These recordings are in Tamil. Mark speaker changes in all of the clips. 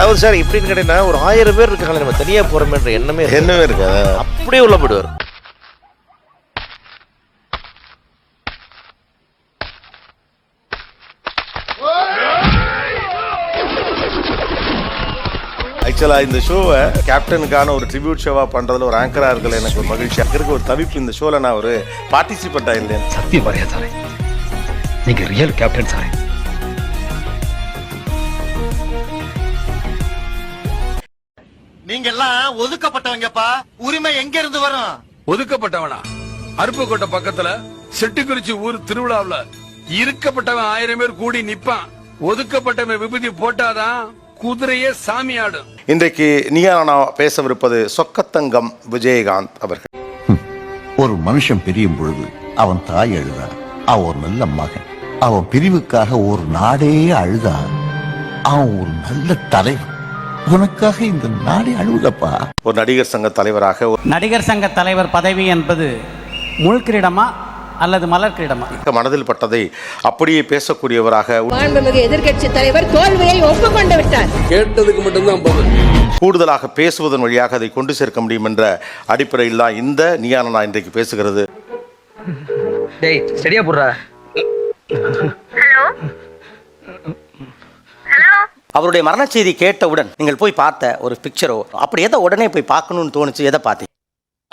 Speaker 1: அவர் சார் இப்படின்னு கேட்டீங்கன்னா ஒரு 1000 பேர் இருக்காங்க, நம்ம தனியா போறோமேன்ற எண்ணமே
Speaker 2: இருக்காது.
Speaker 1: அப்படியே உள்ள போயிடுவார்.
Speaker 2: ஆக்சுவலா இந்த ஷோவை கேப்டனுக்கான ஒரு ட்ரிபியூட் ஷோவா பண்றதுல ஒரு ஆங்கரா இருக்கல எனக்கு ஒரு மகிழ்ச்சி. அங்க ஒரு தவிப்பு இந்த ஷோல நான் ஒரு பார்ட்டிசிபேட் ஆயிருந்தேன்.
Speaker 3: சத்தியம் பாரியா சாரே, நீங்க ரியல் கேப்டன் சாரே.
Speaker 4: நீங்க எல்லாம் ஒதுக்கப்பட்டவங்கப்பா. உரிமை எங்க இருந்து வரும்?
Speaker 5: ஒதுக்கப்பட்டவனா? அருப்புக்கோட்டை பக்கத்துல செட்டிக்குறிச்சி ஊர் திருவிழாவுல இருக்கப்பட்டவன் 1000 பேர் கூடி நிப்பான். ஒதுக்கப்பட்டவன் விபூதி போட்டாதான் குதிரையே சாமி ஆடும்.
Speaker 2: இன்றைக்கு நீங்க பேசவிருப்பது சொக்கத்தங்கம் விஜயகாந்த் அவர்கள்.
Speaker 6: ஒரு மனுஷன் பிரியும் பொழுது அவன் தாய் அழுதா, அவன் ஒரு நல்ல மகன். அவன் பிரிவுக்காக ஒரு நாடே அழுதா, அவன் ஒரு நல்ல தலைவன். உனக்காக இந்த நாடே அழுவதப்பா.
Speaker 2: ஒரு நடிகர் சங்க தலைவராக,
Speaker 7: நடிகர் சங்க தலைவர் பதவி என்பது முள் கிரீடமா அல்லது மலர் கிரீடமா?
Speaker 2: மனதில் பட்டதை அப்படியே பேசக்கூடியவராக,
Speaker 8: எதிர்கட்சி தலைவர் தோல்வியை ஒப்புக்கொண்டு விட்டார்.
Speaker 5: கேட்டதுக்கு மட்டும்தான்
Speaker 2: கூடுதலாக பேசுவதன் வழியாக அதை கொண்டு சேர்க்க முடியும் என்ற அடிப்படையில் தான் இந்த நீயானா இன்றைக்கு பேசுகிறது.
Speaker 3: டேய் சரியா போடுறா.
Speaker 9: அவருடைய மரண செய்தி கேட்டவுடன் நீங்கள் போய் பார்த்த ஒரு பிக்சரோ அப்படி எதை உடனே போய் பார்க்கணும்னு தோணுச்சு? எதை பார்த்தீங்க?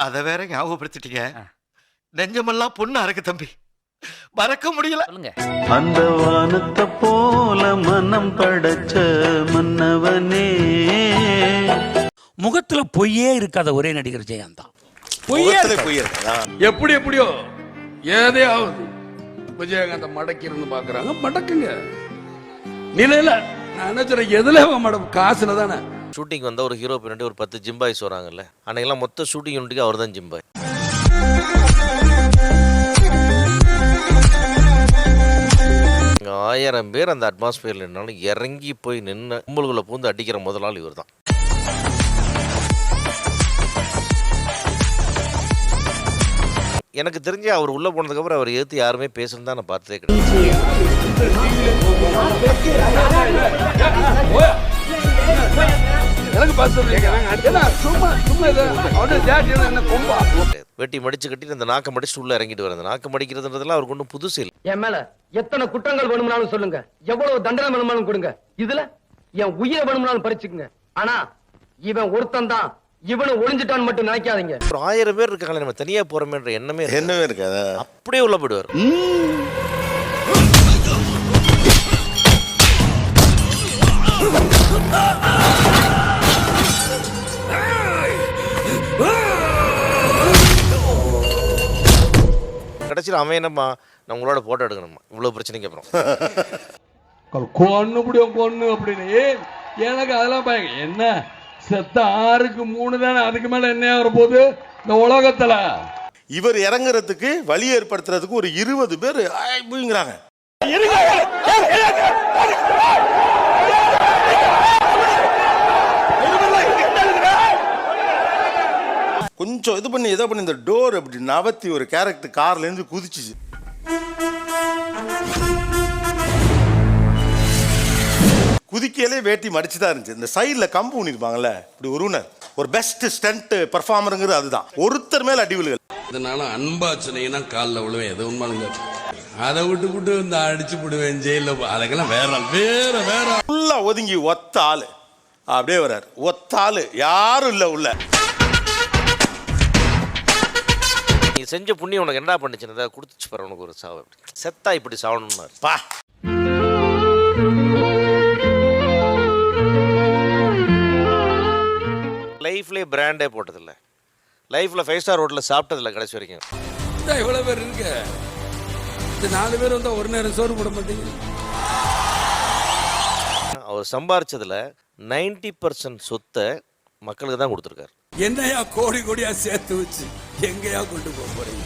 Speaker 4: அத வேற ஞாபகப்படுத்திட்டீங்க. நெஞ்சமெல்லாம் பொண்ணா இருக்கு தம்பி, மறக்க முடியல.
Speaker 10: அந்த வானத்தை போல மனம் படைச்ச மன்னவனே.
Speaker 3: முகத்துல பொய்யே இருக்காத ஒரே நடிகர் ஜெயகாந்த் தான்.
Speaker 5: எப்படி எப்படியோ ஏதையாவது விஜயகாந்த மடக்கி இருந்து பாக்குறாங்க. மடக்குங்க நிலையில நான் என்ன சொல்றேன், எதுல மேடம் காசுல தானே.
Speaker 1: ஷூட்டிங் வந்தா ஒரு ஹீரோ பின்னாடி ஒரு 10 ஜிம்பாய்ஸ் வராங்கல்ல, அன்னைக்கெல்லாம் மொத்த ஷூட்டிங் யூனிட்டுக்கு அவர் தான் ஜிம்பாய். இங்க 1000 பேர் அந்த அட்மாஸ்பியர்ல நின்னாலும் இறங்கி போய் நின்று கும்பலுக்குள்ள பூந்து அடிக்கிற முதல் ஆள் இவர் தான். எனக்கு தெரிஞ்சு அவர் உள்ள போனதுக்கு அப்புறம் அவர் ஏத்து யாருமே பேசணும் தான் நான் பார்த்ததே கிடையாது. வெட்டி மடிச்சு கட்டி அந்த நாக்க மடிச்சு உள்ள இறங்கிட்டு வர, அந்த நாக்க மடிக்கிறதுன்றதுலாம் அவருக்கு ஒன்றும் புதுசு இல்லை.
Speaker 7: என் மேல எத்தனை குற்றங்கள் வேணும்னாலும் சொல்லுங்க, எவ்வளவு தண்டனை வேணும்னாலும் கொடுங்க, இதுல என் உயிரை வேணும்னாலும் பறிச்சுக்குங்க. ஆனா இவன் ஒருத்தன் தான், இவனை ஒளிஞ்சிட்டான்னு மட்டும் நினைக்காதீங்க.
Speaker 1: ஒரு 1000 பேர் இருக்காங்க, நம்ம தனியா போறோமேன்ற எண்ணமே
Speaker 2: இருக்காது.
Speaker 1: அப்படியே உள்ள போயிடுவார். கடைசியில் அவன் என்னம்மா நான் உங்களோட போட்டோ எடுக்கணுமா, இவ்வளவு பிரச்சனைக்கு அப்புறம்
Speaker 5: கொன்னு அப்படின்னு எனக்கு அதெல்லாம் பயங்க. என்ன செத்த 6க்கு 3 தானே, அதுக்கு மேல என்ன வர போகுது இந்த உலகத்துல?
Speaker 2: இவர் இறங்குறதுக்கு வழி ஏற்படுத்துறதுக்கு ஒரு 20 பேர் ஆயிங்கிறாங்க. கொஞ்சம் இது பண்ணி எதை பண்ணி இந்த டோர் அப்படி நவத்தி ஒரு கேரக்டர் கார்ல இருந்து குதிச்சுச்சு. குதிக்கையிலே வேட்டி மடிச்சுதான் இருந்துச்சு. இந்த சைட்ல கம்பு ஊனிருப்பாங்கல்ல, இப்படி ஒரு பெஸ்ட் ஸ்டண்ட் பெர்ஃபார்மருங்கிறது அதுதான். ஒருத்தர் மேல அடிவில்கள்.
Speaker 5: இதனால அன்பா சொன்னீங்கன்னா காலில் விழுவேன். எது உண்மைங்க அதை விட்டு இந்த அடிச்சு விடுவேன் ஜெயில. அதுக்கெல்லாம் வேற
Speaker 2: ஃபுல்லா ஒதுங்கி ஒத்த ஆளு அப்படியே வர்றாரு. ஒத்த ஆளு யாரும் இல்ல உள்ள.
Speaker 1: நீ செஞ்ச புண்ணியம் உனக்கு என்ன பண்ணுச்சுன்னு கொடுத்துச்சு பாரு, உனக்கு ஒரு சாவு. செத்தா இப்படி சாவணும்னா பா. லைஃப்லேயே பிராண்டே போட்டதில்ல, லைஃப்ல 5 ஸ்டார் ஹோட்டலில் சாப்பிட்டதில்ல கடைசி வரைக்கும்.
Speaker 5: இவ்வளவு பேர் இருக்கு, இந்த 4 பேர் வந்தா ஒரு நேரம் சோறு போட மாட்டீங்க.
Speaker 1: அவர் சம்பாரிச்சதுல 90% சொத்தை மக்களுக்கு தான் கொடுத்துருக்காரு.
Speaker 5: என்னையா கோடி கோடியா சேர்த்து வச்சு எங்கயா கொண்டு போறீங்க?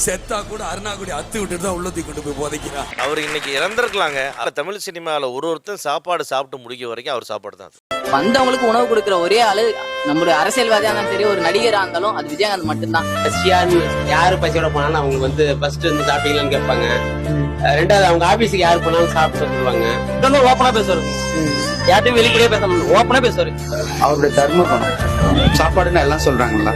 Speaker 5: செத்தா கூட அருணாக்குடி அத்து விட்டுட்டு தான் உள்ளத்தை கொண்டு போய் போதைக்கிறான்.
Speaker 1: அவர் இன்னைக்கு இறந்துருக்கலாங்க. தமிழ் சினிமாவில் ஒருத்தர் சாப்பாடு சாப்பிட்டு முடிக்க வரைக்கும் அவர் சாப்பாடு தான்.
Speaker 8: வந்தவங்களுக்கு உணவு கொடுக்கிற ஒரே ஆளு நம்மளுடைய அரசியல்வாதியா இருந்தாலும் சரி, ஒரு நடிகரா இருந்தாலும் அது விஜயகாந்த் மட்டும்தான்.
Speaker 7: யாரு பசியோட போனாலும் அவங்க வந்து ஃபர்ஸ்ட் வந்து சாப்பிட்டீங்களான்னு கேட்பாங்க. ரெண்டாவது அவங்க ஆபீஸுக்கு யாரு போனாலும் சாப்பிட்டு சொல்லுவாங்க.
Speaker 9: ஓப்பனா பேசுவாரு, யார்ட்டையும் வெளிப்படையா பேச முடியும், ஓப்பனா பேசுவாரு.
Speaker 7: அவருடைய தர்ம குணம். சாப்பாடுன்னு எல்லாம் சொல்றாங்கல்ல,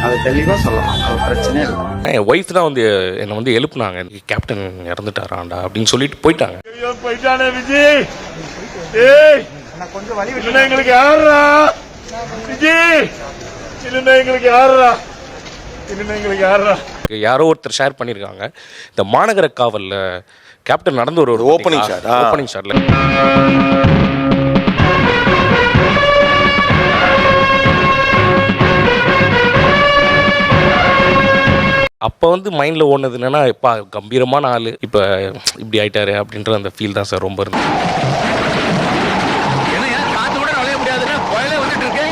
Speaker 7: அது தெளிவா சொல்லலாம், அது பிரச்சனையே இல்லை.
Speaker 3: என் ஒய்ஃப் தான் வந்து என்னை வந்து எழுப்புனாங்க, கேப்டன் இறந்துட்டாராண்டா அப்படின்னு சொல்லிட்டு போயிட்டாங்க.
Speaker 5: போயிட்டானே விஜய், கொஞ்சம் வலி எங்களுக்கு யாரா விஜய், எங்களுக்கு யாரா, எங்களுக்கு யாரா.
Speaker 3: யாரோ ஒருத்தர் ஷேர் பண்ணியிருக்காங்க, இந்த மாநகர காவல்ல கேப்டன் நடந்து ஒரு
Speaker 2: ஓப்பனிங்
Speaker 3: ஷாட்ல அப்போ வந்து மைண்டில் ஓடுனது என்னன்னா, இப்போ கம்பீரமான ஆள் இப்போ இப்படி ஆயிட்டாரு அப்படின்ற அந்த ஃபீல் தான் சார் ரொம்ப இருந்தது.
Speaker 4: காத்து கூட நுழைய முடியாதுன்னா கோயிலே வந்துட்டு இருக்கேன்.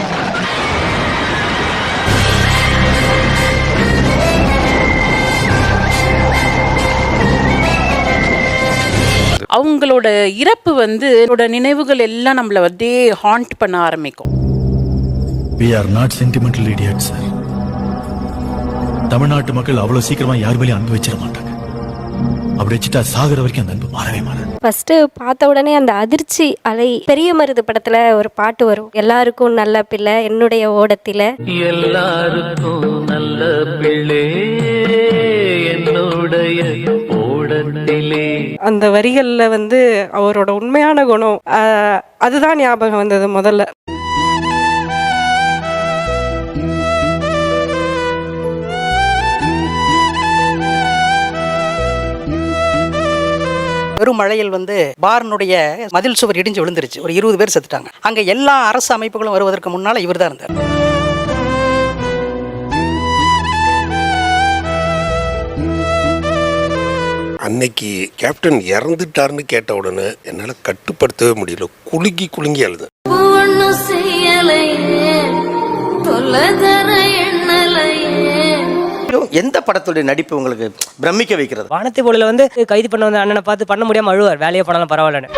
Speaker 8: அவங்களோட இறப்பு வந்து நினைவுகள் எல்லாம் நம்மள வந்து ஹாண்ட் பண்ண ஆரம்பிக்கும்.
Speaker 3: We are not sentimental idiots, sir. தமிழ்நாட்டு மக்கள் அவ்வளவு சீக்கிரமா யார் மேலேயும் அன்பு வச்சிட மாட்டாங்க. அப்படி வச்சுட்டா சாகுற வரைக்கும் அந்த அன்பு மாறவே மாறாது.
Speaker 8: ஃபர்ஸ்ட் பார்த்த உடனே அந்த அதிர்ச்சி அலை, பெரிய மருது படத்துல ஒரு பாட்டு வரும், எல்லாருக்கும் நல்ல பிள்ளை என்னுடைய ஓடத்தில.
Speaker 10: எல்லாருக்கும் நல்ல பிள்ளை என்னுடைய ஓடத்திலே.
Speaker 8: அந்த வரிகள்ல வந்து அவரோட உண்மையான குணம் அதுதான் ஞாபகம் வந்தது முதல்ல.
Speaker 9: பெரும் மழையில் வந்து பார்னுடைய மதில் சுவர் இடிஞ்சு விழுந்துருச்சு, ஒரு 20 பேர் செத்துட்டாங்க. அங்க எல்லா அரசு அமைப்புகளும் வருவதற்கு முன்னால இவர் தான் இருந்தார்.
Speaker 11: அன்னைக்கு கேப்டன் இறந்துட்டாருன்னு கேட்ட உடனே என்னால கட்டுப்படுத்தவே முடியல, குலுங்கி அழுது.
Speaker 9: எந்த படத்துடைய நடிப்பு உங்களுக்கு பிரமிக்க வைக்கிறது?
Speaker 8: வானத்தை போல வந்து கைது பண்ண வந்த அண்ணனை பார்த்து பண்ண முடியாம அழுவார், வேலையை பண்ணாலும் பரவாயில்லன்னு.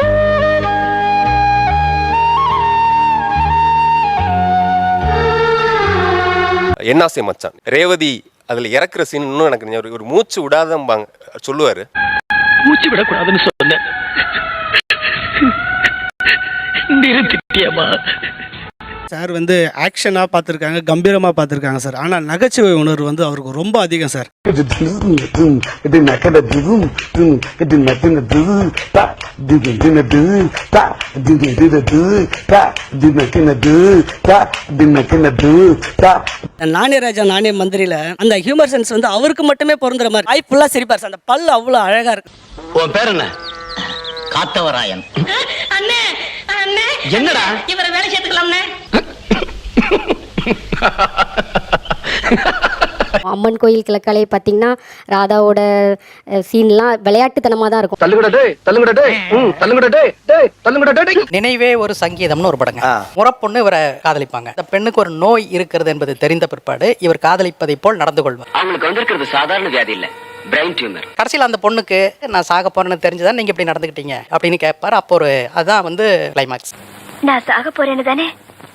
Speaker 11: என்னாசை மச்சான் ரேவதி அதுல இறக்குற சீன் இன்னும் எனக்கு ஒரு மூச்சு விடாதம்பாங்க சொல்லுவாரு.
Speaker 3: மூச்சு விடக்கூடாதுன்னு சொன்னேன், நிறுத்திட்டியமா.
Speaker 7: சார் வந்து ஆக்ஷனாக பார்த்துருக்காங்க, கம்பீரமாக பார்த்துருக்காங்க சார். ஆனால் நகைச்சுவை உணர்வு வந்து அவருக்கு ரொம்ப அதிகம் சார். நானே ராஜா நானே மந்திரியில அந்த ஹியூமர் சென்ஸ் வந்து அவருக்கு மட்டுமே பொருந்துற மாதிரி ஐ ஃபுல்லா சிரிப்பார் சார். அந்த பல்லு அவ்வளோ அழகா இருக்கு.
Speaker 4: உன் பேர் என்ன? காத்தவராயன். என்னடா
Speaker 8: இவரை வேலை சேர்த்துக்கலாம்னே. அம்மன் கோயில் கிழக்காலே பார்த்தீங்கன்னா ராதாவோட சீன்லாம் விளையாட்டுத்தனமாக தான் இருக்கும்.
Speaker 9: நினைவே ஒரு சங்கீதம்னு ஒரு படங்க. முறப்பொண்ணு இவரை காதலிப்பாங்க. இந்த பெண்ணுக்கு ஒரு நோய் இருக்கிறது என்பது தெரிந்த பிற்பாடு இவர் காதலிப்பதை போல் நடந்து கொள்வார்.
Speaker 7: அவங்களுக்கு வந்திருக்கிறது சாதாரண வியாதி இல்ல, பிரெயின் டியூமர்.
Speaker 9: கடைசியில் அந்த பொண்ணுக்கு நான் சாக போறேன்னு தெரிஞ்சுதான் நீங்க இப்படி நடந்துக்கிட்டீங்க அப்படின்னு கேட்பாரு. அப்போ ஒரு அதான் வந்து கிளைமாக்ஸ்.
Speaker 8: நான் சாக போறேன்னு தானே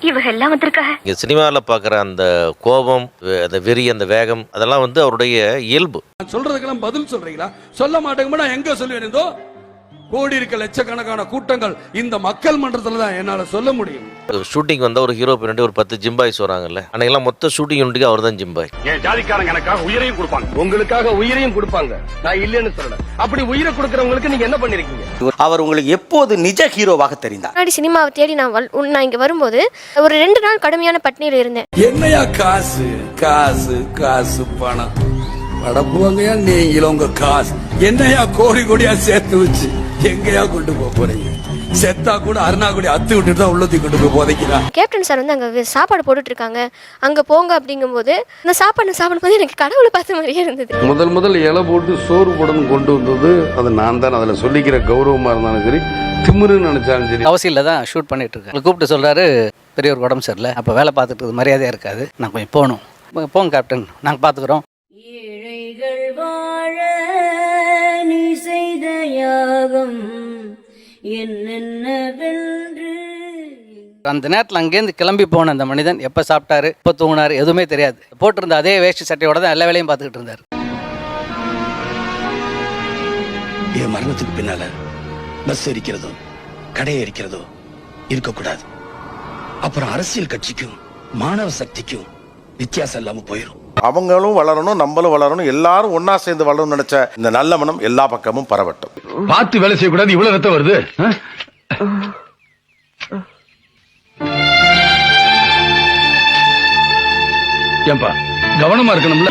Speaker 8: இவங்க எல்லாம் வந்திருக்காங்க.
Speaker 1: இங்கே சினிமாவில் பார்க்குற அந்த கோபம், அந்த வெறி, அந்த வேகம், அதெல்லாம் வந்து அவருடைய இயல்பு.
Speaker 5: சொல்றதுக்கெல்லாம் பதில் சொல்றீங்களா? சொல்ல மாட்டேங்க, நான் எங்க சொல்லுவேன்? கோடி இருக்க லட்சக்கணக்கான கூட்டங்கள் இந்த மக்கள் மன்றத்துல தான் என்னால சொல்ல முடியும்.
Speaker 1: ஷூட்டிங் வந்தா ஒரு ஹீரோ பின்னாடி ஒரு 10 ஜிம்பாய்ஸ் வராங்கல்ல, அன்னைக்கெல்லாம் மொத்த ஷூட்டிங் யூனிட்டுக்கு அவர் தான் ஜிம்பாய்.
Speaker 5: என் ஜாதிக்காரங்க எனக்காக உயிரையும் கொடுப்பாங்க, உங்களுக்காக உயிரையும் கொடுப்பாங்க. நான் இல்லைன்னு சொல்லல. அப்படி உயிரை கொடுக்கறவங்களுக்கு நீங்க என்ன பண்ணிருக்கீங்க?
Speaker 9: அவர் உங்களுக்கு எப்போது நிஜ ஹீரோவாக தெரிந்தார்?
Speaker 8: முன்னாடி சினிமாவை தேடி நான் இங்க வரும்போது ஒரு 2 நாள் கடுமையான பட்னியில இருந்தேன்.
Speaker 5: என்னையா காசு காசு காசு பணம் படப்புவாங்கயா நீங்களும் உங்க காசு என்னையா கோடி கோடியா சேர்த்து வச்சு எங்கயா கொண்டு போறீங்க? செத்தா கூட அருணாக்குடி அத்து விட்டுட்டு தான் உள்ளத்தி கொண்டு போய் போதைக்கிறா.
Speaker 8: கேப்டன் சார் வந்து அங்க சாப்பாடு போட்டுட்டு இருக்காங்க, அங்க போங்க அப்படிங்கும்போது அந்த சாப்பிடும்போது எனக்கு கடவுளை பார்த்த மாதிரியே இருந்தது.
Speaker 5: முதல் இலை போட்டு சோறு போடணும் கொண்டு வந்தது அது நான் தான். அதுல சொல்லிக்கிற கௌரவமா இருந்தாலும் சரி, திமிருன்னு நினைச்சாலும் சரி.
Speaker 9: அவசியில தான் ஷூட் பண்ணிட்டு இருக்கேன். கூப்பிட்டு சொல்றாரு, பெரிய ஒரு உடம்பு சரியில்லை, அப்ப வேலை பார்த்துட்டு மரியாதையா இருக்காது, நான் கொஞ்சம் போகணும். போங்க கேப்டன், நாங்க பாத்துக்கிறோம்.
Speaker 8: ஏழைகள் வாழ நீ செய்த யாகம் என்னென்ன வென்று.
Speaker 9: அந்த நேரத்தில் அங்கேருந்து கிளம்பி போன அந்த மனிதன் எப்போ சாப்பிட்டாரு எப்போ தூங்கினாரு எதுவுமே தெரியாது. போட்டிருந்த அதே வேஷ்டி சட்டையோட தான் எல்லா வேலையும் பார்த்துக்கிட்டு இருந்தார்.
Speaker 5: என் மரணத்துக்கு பின்னால பஸ் எரிக்கிறதோ கடை எரிக்கிறதோ இருக்கக்கூடாது. அப்புறம் அரசியல் கட்சிக்கும் மாணவ சக்திக்கும் வித்தியாசம் இல்லாம போயிடும்.
Speaker 2: அவங்களும் வளரணும், நம்மளும் வளரணும், எல்லாரும் ஒன்னா சேர்ந்து வளரணும்னு நினைச்ச இந்த நல்ல மனம் எல்லா பக்கமும் பரவட்டும்.
Speaker 5: பார்த்து வேலை செய்யக்கூடாது, இவ்வளவு ரத்தம் வருது. ஏன்பா கவனமா இருக்கணும்ல.